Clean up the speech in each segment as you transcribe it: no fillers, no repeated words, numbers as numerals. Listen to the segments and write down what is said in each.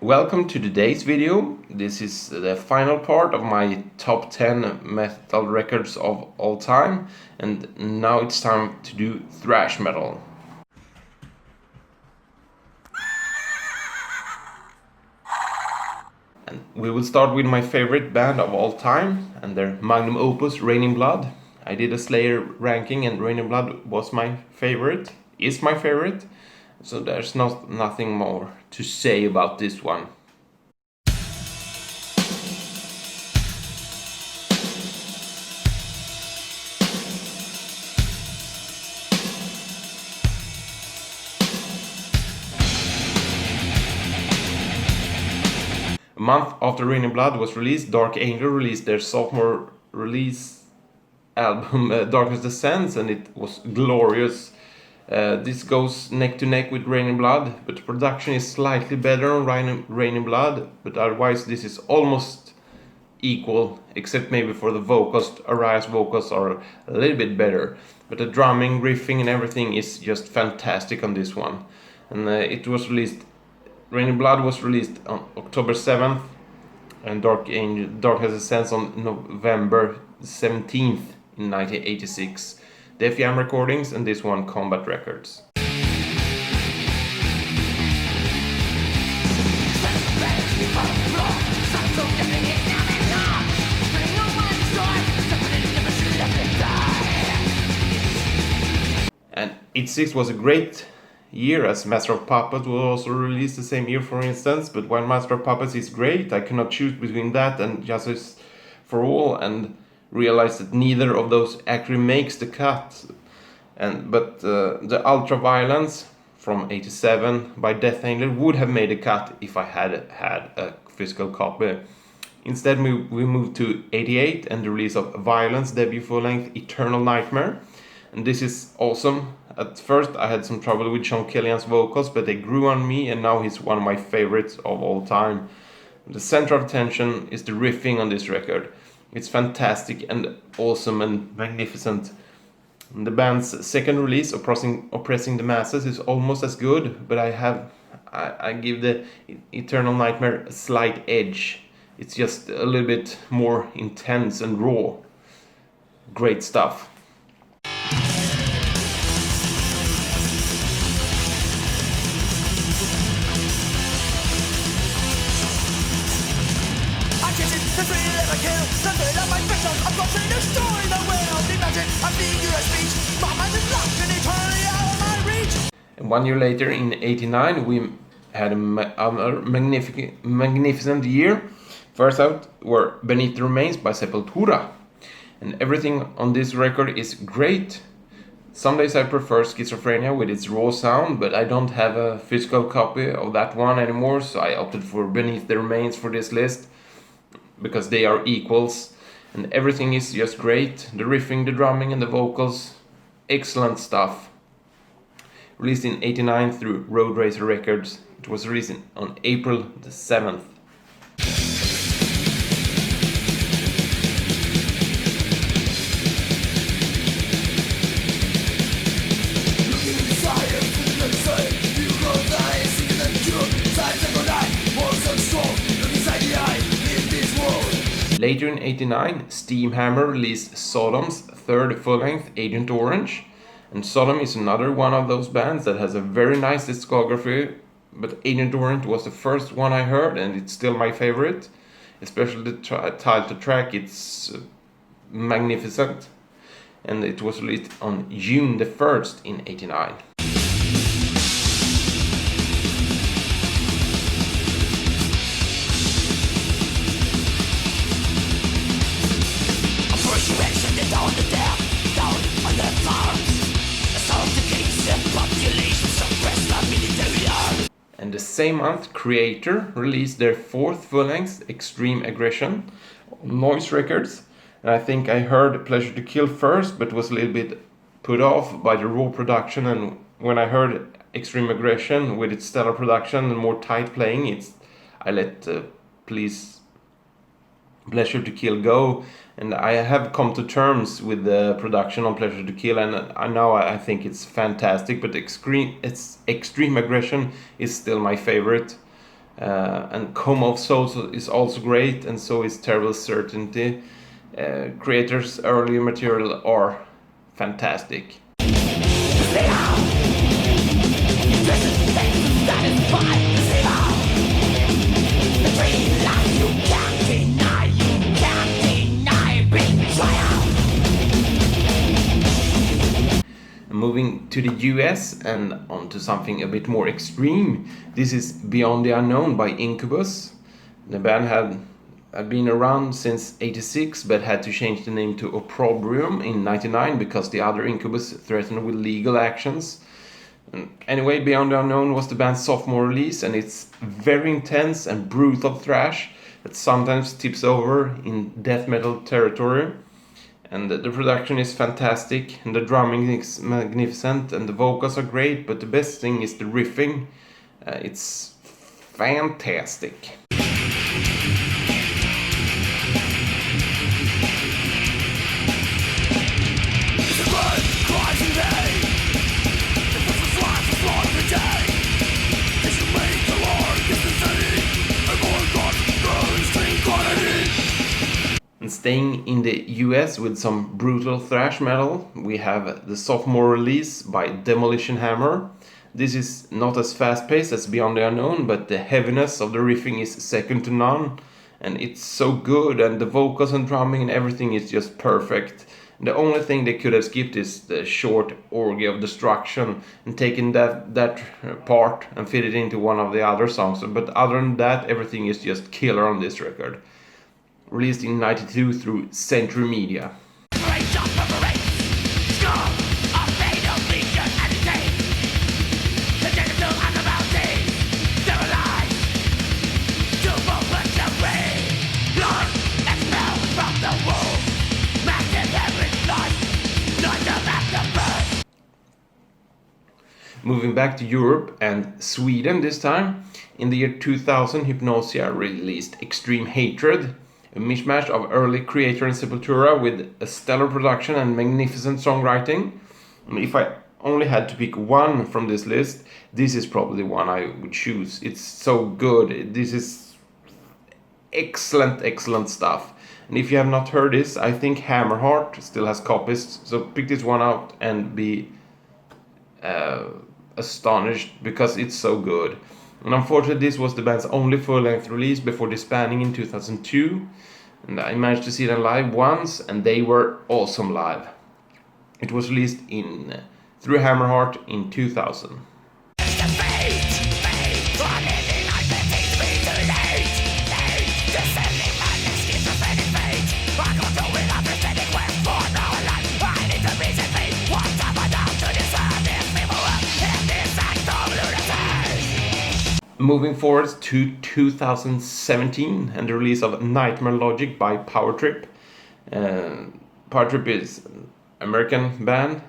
Welcome to today's video. This is the final part of my top 10 metal records of all time, and now it's time to do thrash metal. And we will start with my favorite band of all time and their magnum opus, Raining Blood. I did a Slayer ranking and Raining Blood was my favorite, is my favorite, so there's nothing more to say about this one. A month after Raining Blood was released, Dark Angel released their sophomore release album Darkness Descends, and it was glorious. This goes neck to neck with Raining Blood, but the production is slightly better on Raining Blood, but otherwise this is almost equal, except maybe for the vocals. Ariah's vocals are a little bit better, but the drumming, riffing and everything is just fantastic on this one. And it was released, Raining Blood was released on October 7th, and Darkness Descends on November 17th in 1986. Def Jam Recordings, and this one Combat Records. And 86 was a great year, as Master of Puppets was also released the same year, for instance. But while Master of Puppets is great, I cannot choose between that and Justice for All, and realize that neither of those actually makes the cut. But the Ultraviolence from 87 by Death Angel would have made a cut if I had a physical copy. Instead, we moved to 88 and the release of Violence debut full-length Eternal Nightmare. And this is awesome. At first I had some trouble with Sean Killian's vocals, but they grew on me, and now he's one of my favorites of all time. The center of attention is the riffing on this record. It's fantastic and awesome and magnificent. And the band's second release, Oppressing the Masses, is almost as good, but I give the Eternal Nightmare a slight edge. It's just a little bit more intense and raw. Great stuff. And 1 year later, in 89, we had a magnificent year. First out were Beneath the Remains by Sepultura. And everything on this record is great. Some days I prefer Schizophrenia with its raw sound, but I don't have a physical copy of that one anymore, so I opted for Beneath the Remains for this list, because they are equals, and everything is just great. The riffing, the drumming and the vocals, excellent stuff. Released in 89 through Road Racer Records, it was released on April the 7th. Later in 89, Steamhammer released Sodom's third full-length, Agent Orange. And Sodom is another one of those bands that has a very nice discography, but Agent Orange was the first one I heard, and it's still my favorite. Especially the title track, it's magnificent. And it was released on June the 1st in 89. And the same month, Creator released their fourth full-length, Extreme Aggression, on Noise Records. And I think I heard Pleasure to Kill first, but was a little bit put off by the raw production. And when I heard Extreme Aggression with its stellar production and more tight playing, I let Pleasure to Kill go, and I have come to terms with the production on Pleasure to Kill, and I think it's fantastic. But Extreme Aggression is still my favorite. And Coma of Souls is also great, and so is Terrible Certainty. Creator's earlier material are fantastic. Moving to the US and onto something a bit more extreme, this is Beyond the Unknown by Incubus. The band had been around since '86 but had to change the name to Opprobrium in '99 because the other Incubus threatened with legal actions. Anyway, Beyond the Unknown was the band's sophomore release, and it's very intense and brutal thrash that sometimes tips over in death metal territory. And the production is fantastic, and the drumming is magnificent, and the vocals are great, but the best thing is the riffing. It's fantastic. And staying in the US with some brutal thrash metal, we have the sophomore release by Demolition Hammer. This is not as fast-paced as Beyond the Unknown, but the heaviness of the riffing is second to none, and it's so good, and the vocals and drumming and everything is just perfect. The only thing they could have skipped is the short Orgy of Destruction and taken that part and fit it into one of the other songs. But other than that, everything is just killer on this record. Released in '92 through Century Media. Moving back to Europe and Sweden this time, in the year 2000 Hypnosia released Extreme Hatred, a mishmash of early Creator and Sepultura with a stellar production and magnificent songwriting. If I only had to pick one from this list, this is probably the one I would choose. It's so good. This is excellent stuff. And if you have not heard this, I think Hammerheart still has copies, so pick this one out and be astonished because it's so good. And unfortunately, this was the band's only full-length release before disbanding in 2002. And I managed to see them live once, and they were awesome live. It was released through Hammerheart in 2000. Moving forward to 2017 and the release of Nightmare Logic by Power Trip. Power Trip is an American band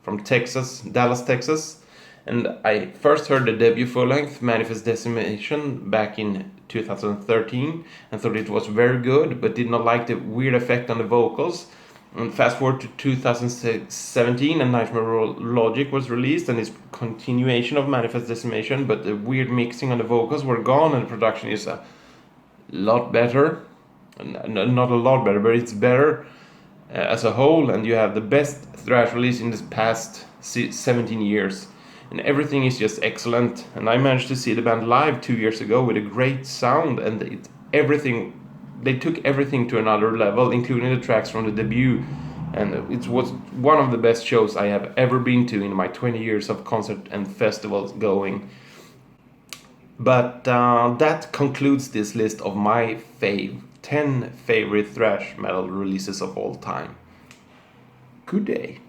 from Texas, Dallas, Texas. And I first heard the debut full-length Manifest Decimation back in 2013 and thought it was very good, but did not like the weird effect on the vocals. And fast forward to 2017 and Nightmare Logic was released, and it's continuation of Manifest Decimation, but the weird mixing on the vocals were gone and the production is a lot better. Not a lot better, but it's better as a whole, and you have the best thrash release in the past 17 years. And everything is just excellent. And I managed to see the band live 2 years ago with a great sound, and they took everything to another level, including the tracks from the debut, and it was one of the best shows I have ever been to in my 20 years of concert and festivals going. But that concludes this list of my 10 favorite thrash metal releases of all time. Good day.